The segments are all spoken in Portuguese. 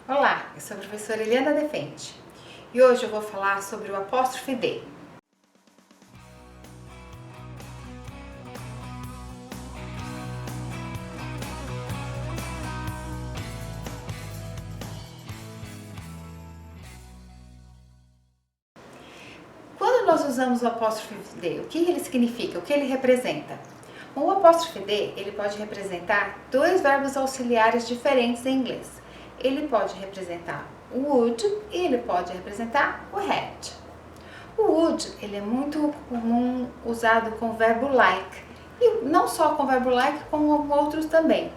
Olá, eu sou a professora Eliana Defente e hoje eu vou falar sobre o apóstrofe D. Quando nós usamos o apóstrofe D, o que ele significa, o que ele representa? O apóstrofe D, ele pode representar dois verbos auxiliares diferentes em inglês. Ele pode representar o would e ele pode representar o had. O would, ele é muito comum usado com o verbo like, e não só com o verbo like, como outros também.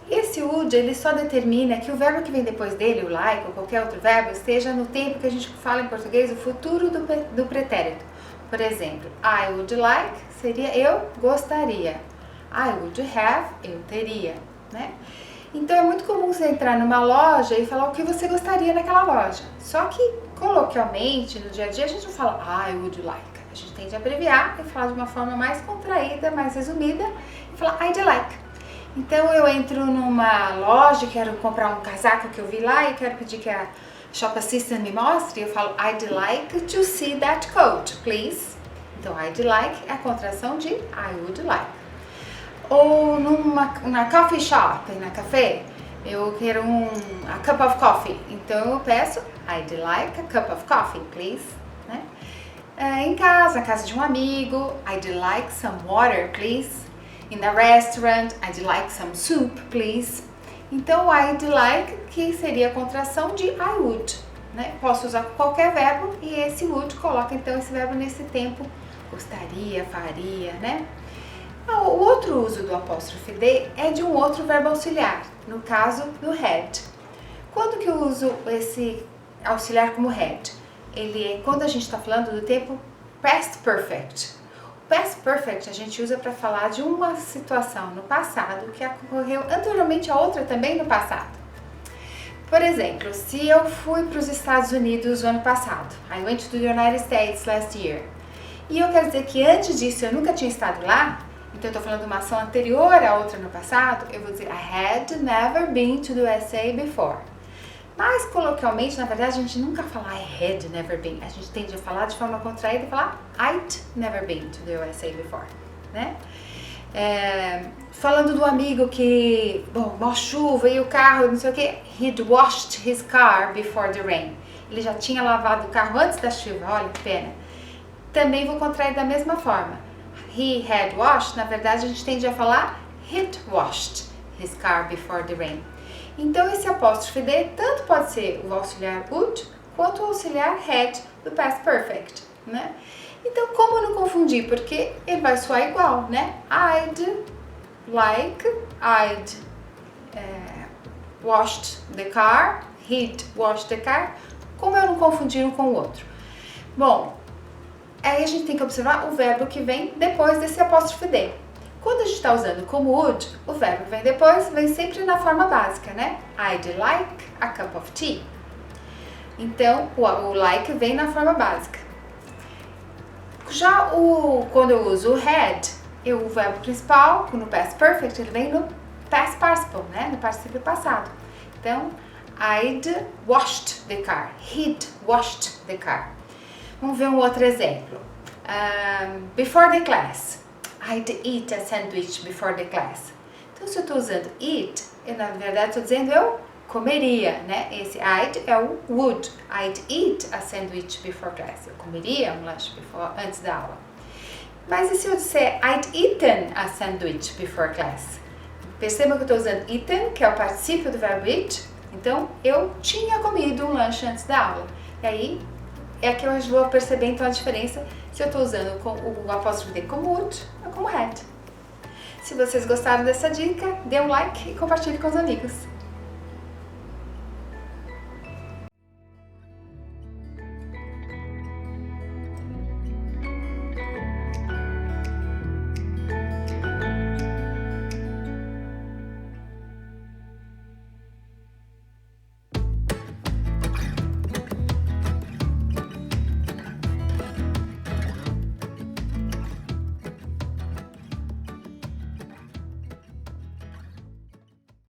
Esse would, ele só determina que o verbo que vem depois dele, o like ou qualquer outro verbo, esteja no tempo que a gente fala em português, o futuro do pretérito. Por exemplo, I would like seria eu gostaria. I would have, eu teria, né? Então é muito comum você entrar numa loja e falar o que você gostaria naquela loja. Só que coloquialmente, no dia a dia, a gente não fala I would like. A gente tende a abreviar e falar de uma forma mais contraída, mais resumida e falar I'd like. Então eu entro numa loja, quero comprar um casaco que eu vi lá e quero pedir que a shop assistant me mostre, eu falo I'd like to see that coat, please. Então I'd like é a contração de I would like. Ou na coffee shop, na café, eu quero a cup of coffee. Então eu peço I'd like a cup of coffee, please. Né? Em casa, na casa de um amigo, I'd like some water, please. In a restaurant, I'd like some soup, please. Então I'd like, que seria a contração de I would. Né? Posso usar qualquer verbo e esse would coloca então esse verbo nesse tempo. Gostaria, faria, né? O outro uso do apóstrofe D é de um outro verbo auxiliar, no caso do had. Quando que eu uso esse auxiliar como had? Ele é quando a gente está falando do tempo past perfect. O past perfect a gente usa para falar de uma situação no passado que ocorreu anteriormente a outra também no passado. Por exemplo, se eu fui para os Estados Unidos no ano passado, I went to the United States last year, e eu quero dizer que antes disso eu nunca tinha estado lá, então eu estou falando de uma ação anterior a outra no passado, eu vou dizer I had never been to the USA before. Mas coloquialmente, na verdade, a gente nunca fala I had never been. A gente tende a falar de forma contraída e falar I'd never been to the USA before, né? Falando do amigo que, uma chuva e o carro, não sei o que, he'd washed his car before the rain. Ele já tinha lavado o carro antes da chuva, olha que pena. Também vou contrair da mesma forma. He had washed, na verdade a gente tende a falar he'd washed his car before the rain. Então esse apóstrofe D tanto pode ser o auxiliar would quanto o auxiliar had do past perfect, né? Então como não confundir? Porque ele vai soar igual, né? I'd like, I'd washed the car, he'd washed the car. Como eu não confundir um com o outro? Bom, aí a gente tem que observar o verbo que vem depois desse apóstrofe D. Quando a gente está usando como would, o verbo que vem depois vem sempre na forma básica, né? I'd like a cup of tea. Então, o like vem na forma básica. Já quando eu uso o had, o verbo principal, no past perfect, ele vem no past participle, né? No particípio passado. Então, I'd washed the car. He'd washed the car. Vamos ver um outro exemplo. Before the class. I'd eat a sandwich before the class. Então, se eu estou usando eat, eu na verdade estou dizendo eu comeria, né? Esse I'd é o would. I'd eat a sandwich before class. Eu comeria um lanche antes da aula. Mas e se eu disser I'd eaten a sandwich before class? Perceba que eu estou usando eaten, que é o particípio do verbo eat. Então, eu tinha comido um lanche antes da aula. E aí, é que eu vou perceber então a diferença se eu estou usando o apóstrofe D como would ou como had. Se vocês gostaram dessa dica, dê um like e compartilhe com os amigos.